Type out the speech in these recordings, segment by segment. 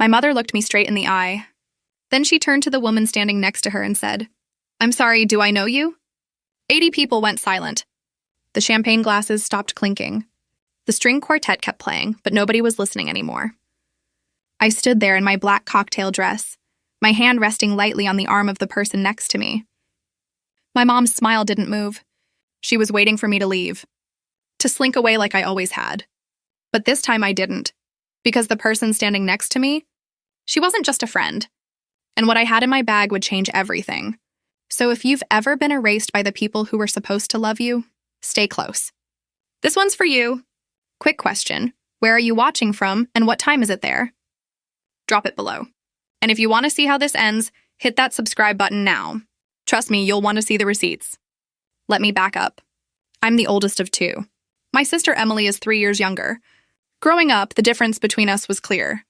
My mother looked me straight in the eye. Then she turned to the woman standing next to her and said, "I'm sorry, do I know you?" 80 people went silent. The champagne glasses stopped clinking. The string quartet kept playing, but nobody was listening anymore. I stood there in my black cocktail dress, my hand resting lightly on the arm of the person next to me. My mom's smile didn't move. She was waiting for me to leave, to slink away like I always had. But this time I didn't, because the person standing next to me, she wasn't just a friend, and what I had in my bag would change everything. So if you've ever been erased by the people who were supposed to love you, stay close. This one's for you. Quick question. Where are you watching from, and what time is it there? Drop it below. And if you want to see how this ends, hit that subscribe button now. Trust me, you'll want to see the receipts. Let me back up. I'm the oldest of two. My sister Emily is 3 years younger. Growing up, the difference between us was clear.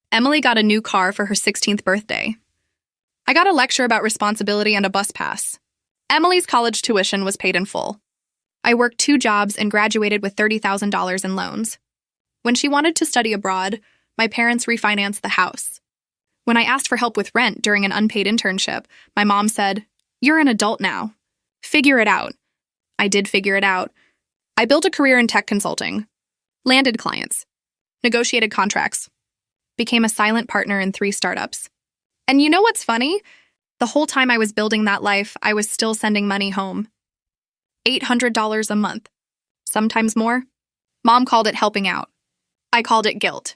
Emily got a new car for her 16th birthday. I got a lecture about responsibility and a bus pass. Emily's college tuition was paid in full. I worked 2 jobs and graduated with $30,000 in loans. When she wanted to study abroad, my parents refinanced the house. When I asked for help with rent during an unpaid internship, my mom said, "You're an adult now. Figure it out." I did figure it out. I built a career in tech consulting, landed clients, negotiated contracts, became a silent partner in 3 startups. And you know what's funny? The whole time I was building that life, I was still sending money home. $800 a month, sometimes more. Mom called it helping out. I called it guilt.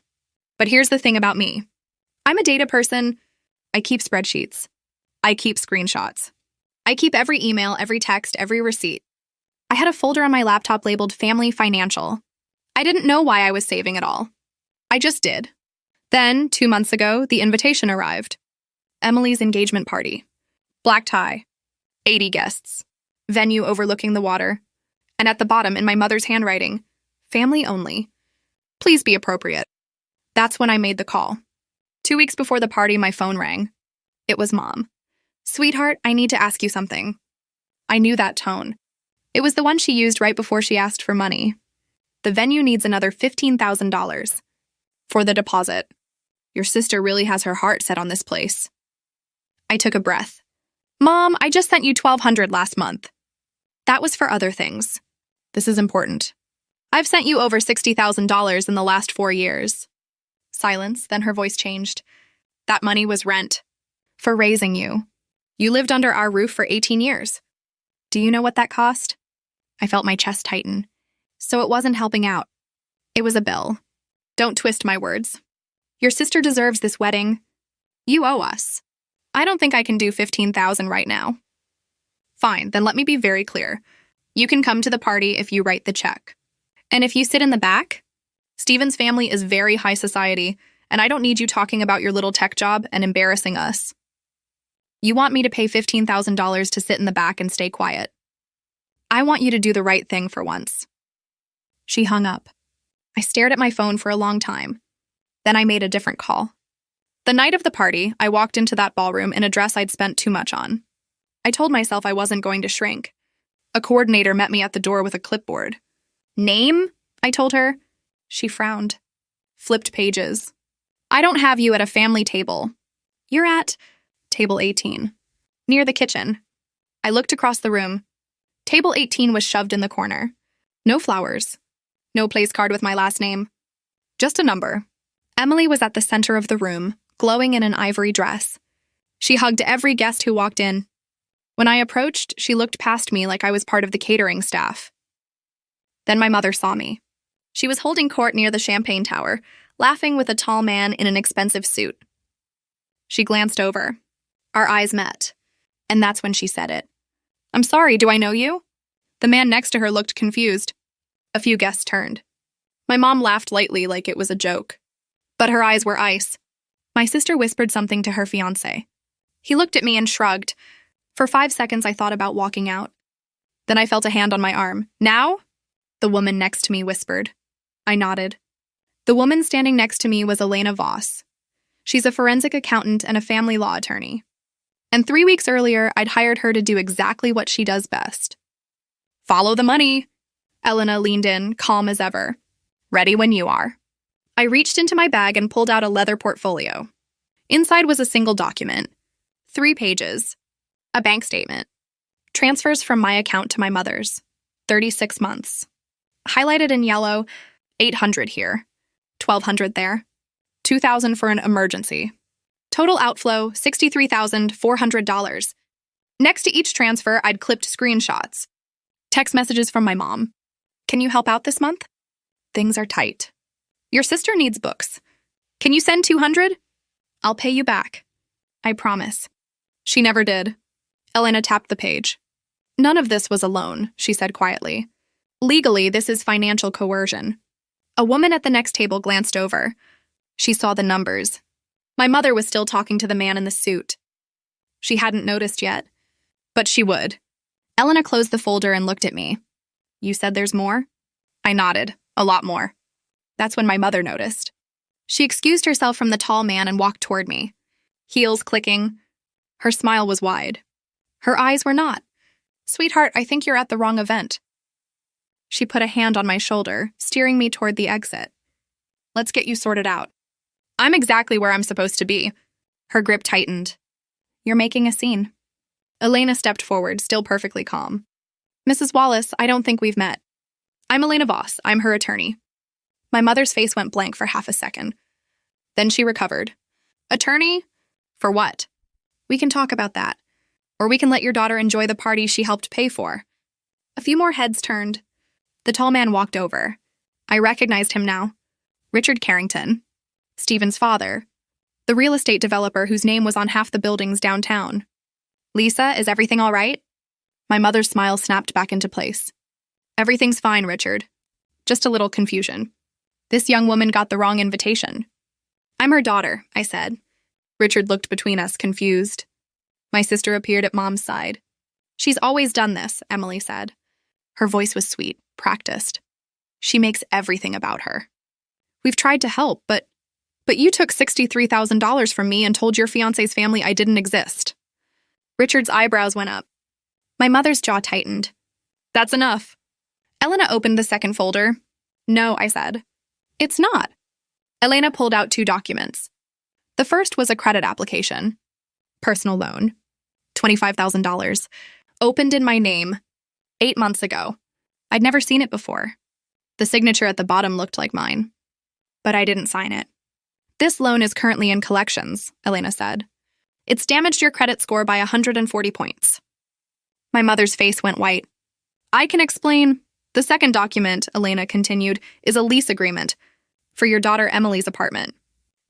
But here's the thing about me. I'm a data person. I keep spreadsheets. I keep screenshots. I keep every email, every text, every receipt. I had a folder on my laptop labeled Family Financial. I didn't know why I was saving it all. I just did. Then, 2 months ago, the invitation arrived. Emily's engagement party. Black tie. 80 guests. Venue overlooking the water. And at the bottom, in my mother's handwriting, family only. Please be appropriate. That's when I made the call. 2 weeks before the party, my phone rang. It was Mom. "Sweetheart, I need to ask you something." I knew that tone. It was the one she used right before she asked for money. "The venue needs another $15,000 for the deposit. Your sister really has her heart set on this place." I took a breath. "Mom, I just sent you $1,200 last month. That was for other things. This is important. I've sent you over $60,000 in the last 4 years." Silence, then her voice changed. "That money was rent. For raising you. You lived under our roof for 18 years. Do you know what that cost?" I felt my chest tighten. So it wasn't helping out. It was a bill. Don't twist my words. Your sister deserves this wedding. You owe us. I don't think I can do $15,000 right now. Fine, then let me be very clear. You can come to the party if you write the check. And if you sit in the back, Steven's family is very high society, and I don't need you talking about your little tech job and embarrassing us. You want me to pay $15,000 to sit in the back and stay quiet. I want you to do the right thing for once. She hung up. I stared at my phone for a long time. Then I made a different call. The night of the party, I walked into that ballroom in a dress I'd spent too much on. I told myself I wasn't going to shrink. A coordinator met me at the door with a clipboard. "Name?" I told her. She frowned. Flipped pages. "I don't have you at a family table. You're at table 18, near the kitchen." I looked across the room. Table 18 was shoved in the corner. No flowers. No place card with my last name. Just a number. Emily was at the center of the room, glowing in an ivory dress. She hugged every guest who walked in. When I approached, she looked past me like I was part of the catering staff. Then my mother saw me. She was holding court near the champagne tower, laughing with a tall man in an expensive suit. She glanced over. Our eyes met. And that's when she said it. "I'm sorry, do I know you?" The man next to her looked confused. A few guests turned. My mom laughed lightly like it was a joke. But her eyes were ice. My sister whispered something to her fiancé. He looked at me and shrugged. For 5 seconds, I thought about walking out. Then I felt a hand on my arm. "Now?" The woman next to me whispered. I nodded. The woman standing next to me was Elena Voss. She's a forensic accountant and a family law attorney. And 3 weeks earlier, I'd hired her to do exactly what she does best. "Follow the money." Elena leaned in, calm as ever. "Ready when you are." I reached into my bag and pulled out a leather portfolio. Inside was a single document, 3 pages, a bank statement, transfers from my account to my mother's, 36 months. Highlighted in yellow, 800 here, 1,200 there, 2,000 for an emergency. Total outflow, $63,400. Next to each transfer, I'd clipped screenshots. Text messages from my mom. Can you help out this month? Things are tight. Your sister needs books. Can you send 200? I'll pay you back. I promise. She never did. Elena tapped the page. None of this was a loan, she said quietly. Legally, this is financial coercion. A woman at the next table glanced over. She saw the numbers. My mother was still talking to the man in the suit. She hadn't noticed yet, but she would. Elena closed the folder and looked at me. You said there's more? I nodded. A lot more. That's when my mother noticed. She excused herself from the tall man and walked toward me. Heels clicking. Her smile was wide. Her eyes were not. Sweetheart, I think you're at the wrong event. She put a hand on my shoulder, steering me toward the exit. Let's get you sorted out. I'm exactly where I'm supposed to be. Her grip tightened. You're making a scene. Elena stepped forward, still perfectly calm. Mrs. Wallace, I don't think we've met. I'm Elena Voss. I'm her attorney. My mother's face went blank for half a second. Then she recovered. Attorney? For what? We can talk about that. Or we can let your daughter enjoy the party she helped pay for. A few more heads turned. The tall man walked over. I recognized him now. Richard Carrington. Stephen's father. The real estate developer whose name was on half the buildings downtown. Lisa, is everything all right? My mother's smile snapped back into place. Everything's fine, Richard. Just a little confusion. This young woman got the wrong invitation. I'm her daughter, I said. Richard looked between us, confused. My sister appeared at Mom's side. She's always done this, Emily said. Her voice was sweet, practiced. She makes everything about her. We've tried to help, but you took $63,000 from me and told your fiancé's family I didn't exist. Richard's eyebrows went up. My mother's jaw tightened. That's enough. Elena opened the second folder. No, I said. It's not. Elena pulled out 2 documents. The first was a credit application. Personal loan. $25,000. Opened in my name. 8 months ago. I'd never seen it before. The signature at the bottom looked like mine. But I didn't sign it. This loan is currently in collections, Elena said. It's damaged your credit score by 140 points. My mother's face went white. I can explain. The second document, Elena continued, is a lease agreement for your daughter Emily's apartment,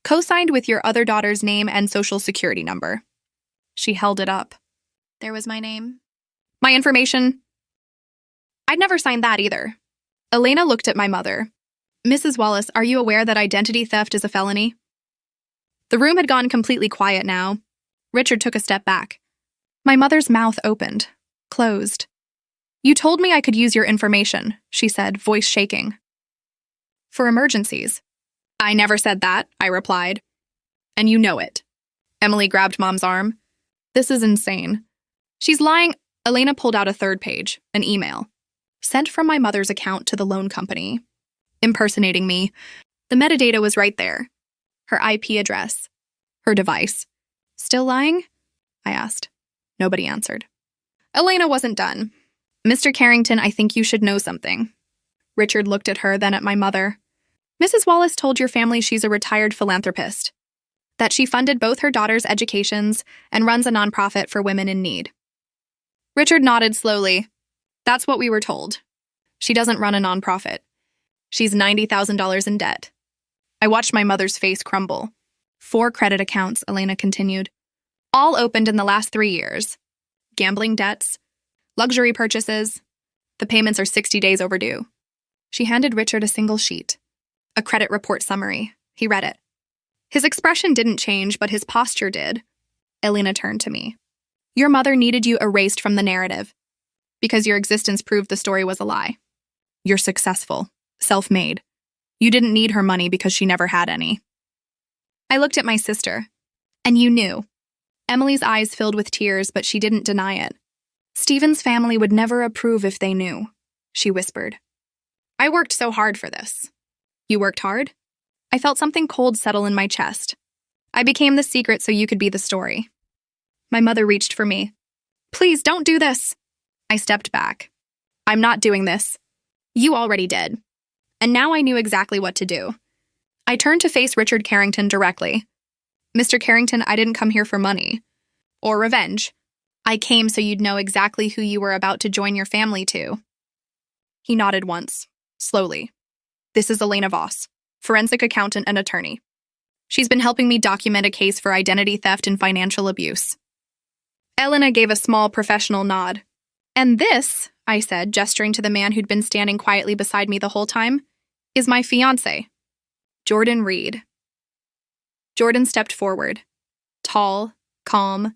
co-signed with your other daughter's name and social security number. She held it up. There was my name. My information. I'd never signed that either. Elena looked at my mother. Mrs. Wallace, are you aware that identity theft is a felony? The room had gone completely quiet now. Richard took a step back. My mother's mouth opened, closed. You told me I could use your information, she said, voice shaking. For emergencies. I never said that, I replied. And you know it. Emily grabbed Mom's arm. This is insane. She's lying. Elena pulled out a third page, an email. Sent from my mother's account to the loan company. Impersonating me. The metadata was right there. Her IP address. Her device. Still lying? I asked. Nobody answered. Elena wasn't done. Mr. Carrington, I think you should know something. Richard looked at her, then at my mother. Mrs. Wallace told your family she's a retired philanthropist, that she funded both her daughters' educations and runs a nonprofit for women in need. Richard nodded slowly. That's what we were told. She doesn't run a nonprofit. She's $90,000 in debt. I watched my mother's face crumble. 4 credit accounts, Elena continued. All opened in the last 3 years. Gambling debts, luxury purchases. The payments are 60 days overdue. She handed Richard a single sheet. A credit report summary. He read it. His expression didn't change, but his posture did. Elena turned to me. Your mother needed you erased from the narrative, because your existence proved the story was a lie. You're successful, self-made. You didn't need her money because she never had any. I looked at my sister, and you knew. Emily's eyes filled with tears, but she didn't deny it. Stephen's family would never approve if they knew, she whispered. I worked so hard for this. You worked hard? I felt something cold settle in my chest. I became the secret so you could be the story. My mother reached for me. Please don't do this. I stepped back. I'm not doing this. You already did. And now I knew exactly what to do. I turned to face Richard Carrington directly. Mr. Carrington, I didn't come here for money. Or revenge. I came so you'd know exactly who you were about to join your family to. He nodded once, slowly. This is Elena Voss, forensic accountant and attorney. She's been helping me document a case for identity theft and financial abuse. Elena gave a small professional nod. And this, I said, gesturing to the man who'd been standing quietly beside me the whole time, is my fiancé, Jordan Reed. Jordan stepped forward, tall, calm,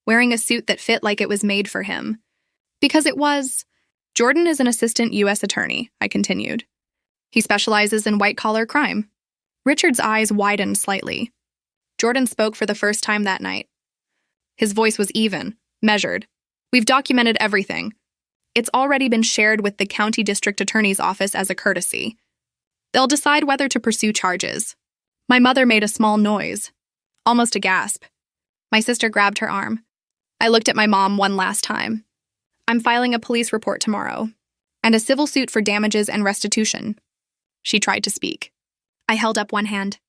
wearing a suit that fit like it was made for him. Because it was. Jordan is an Assistant U.S. attorney, I continued. He specializes in white-collar crime. Richard's eyes widened slightly. Jordan spoke for the first time that night. His voice was even, measured. We've documented everything. It's already been shared with the county district attorney's office as a courtesy. They'll decide whether to pursue charges. My mother made a small noise, almost a gasp. My sister grabbed her arm. I looked at my mom one last time. I'm filing a police report tomorrow, and a civil suit for damages and restitution. She tried to speak. I held up one hand.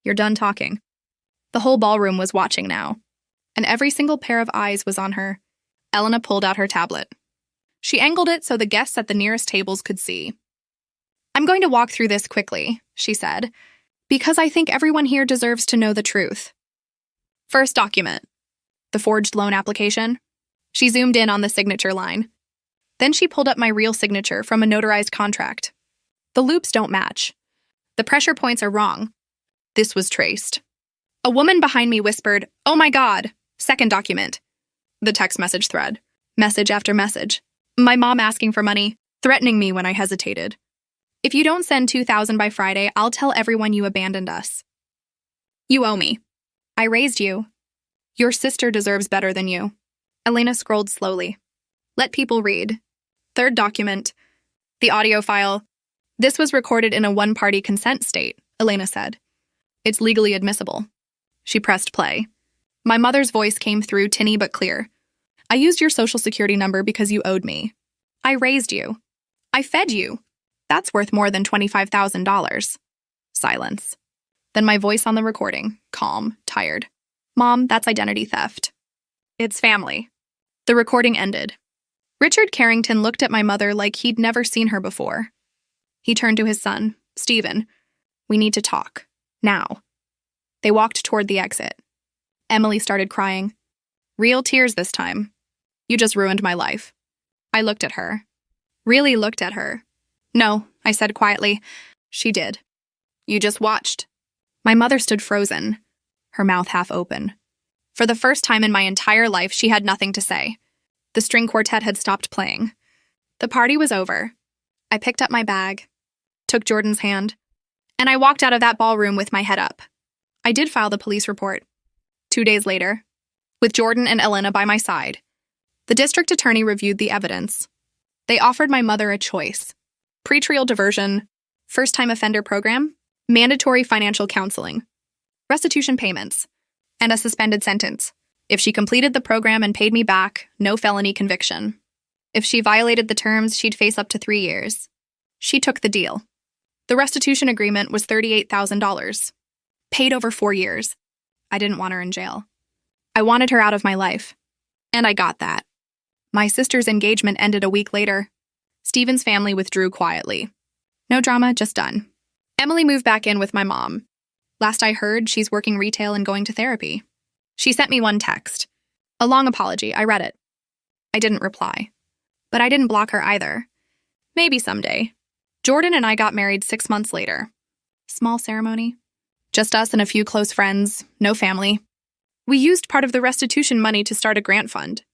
You're done talking. The whole ballroom was watching now, and every single pair of eyes was on her. Elena pulled out her tablet. She angled it so the guests at the nearest tables could see. I'm going to walk through this quickly, she said, because I think everyone here deserves to know the truth. First document. The forged loan application. She zoomed in on the signature line. Then she pulled up my real signature from a notarized contract. The loops don't match. The pressure points are wrong. This was traced. A woman behind me whispered, "Oh my God!" Second document. The text message thread. Message after message. My mom asking for money, threatening me when I hesitated. If you don't send $2,000 by Friday, I'll tell everyone you abandoned us. You owe me. I raised you. Your sister deserves better than you. Elena scrolled slowly. Let people read. Third document. The audio file. This was recorded in a one-party consent state, Elena said. It's legally admissible. She pressed play. My mother's voice came through tinny but clear. I used your social security number because you owed me. I raised you. I fed you. That's worth more than $25,000. Silence. Then my voice on the recording, calm, tired. Mom, that's identity theft. It's family. The recording ended. Richard Carrington looked at my mother like he'd never seen her before. He turned to his son, Stephen. We need to talk. Now. They walked toward the exit. Emily started crying. Real tears this time. You just ruined my life. I looked at her. Really looked at her. No, I said quietly. She did. You just watched. My mother stood frozen, her mouth half open. For the first time in my entire life, she had nothing to say. The string quartet had stopped playing. The party was over. I picked up my bag, took Jordan's hand, and I walked out of that ballroom with my head up. I did file the police report. 2 days later, with Jordan and Elena by my side, the district attorney reviewed the evidence. They offered my mother a choice. Pretrial diversion, first-time offender program, mandatory financial counseling, restitution payments, and a suspended sentence. If she completed the program and paid me back, no felony conviction. If she violated the terms, she'd face up to 3 years. She took the deal. The restitution agreement was $38,000. Paid over 4 years. I didn't want her in jail. I wanted her out of my life. And I got that. My sister's engagement ended a week later. Stephen's family withdrew quietly. No drama, just done. Emily moved back in with my mom. Last I heard, she's working retail and going to therapy. She sent me one text. A long apology. I read it. I didn't reply. But I didn't block her either. Maybe someday. Jordan and I got married 6 months later. Small ceremony. Just us and a few close friends, no family. We used part of the restitution money to start a grant fund.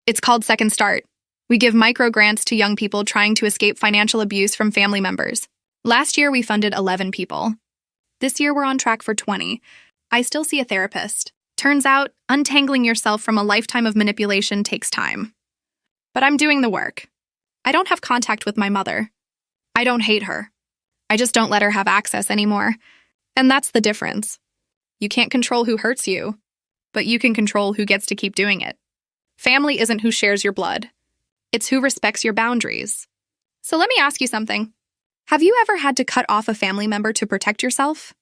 It's called Second Start. We give micro grants to young people trying to escape financial abuse from family members. Last year, we funded 11 people. This year, we're on track for 20. I still see a therapist. Turns out, untangling yourself from a lifetime of manipulation takes time. But I'm doing the work. I don't have contact with my mother. I don't hate her. I just don't let her have access anymore. And that's the difference. You can't control who hurts you, but you can control who gets to keep doing it. Family isn't who shares your blood. It's who respects your boundaries. So let me ask you something. Have you ever had to cut off a family member to protect yourself?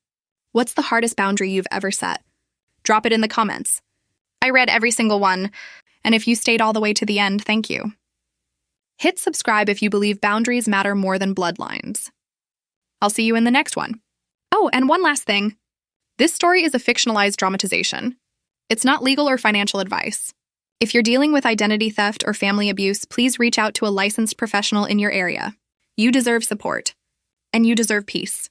What's the hardest boundary you've ever set? Drop it in the comments. I read every single one, and if you stayed all the way to the end, thank you. Hit subscribe if you believe boundaries matter more than bloodlines. I'll see you in the next one. Oh, and one last thing. This story is a fictionalized dramatization. It's not legal or financial advice. If you're dealing with identity theft or family abuse, please reach out to a licensed professional in your area. You deserve support, and you deserve peace.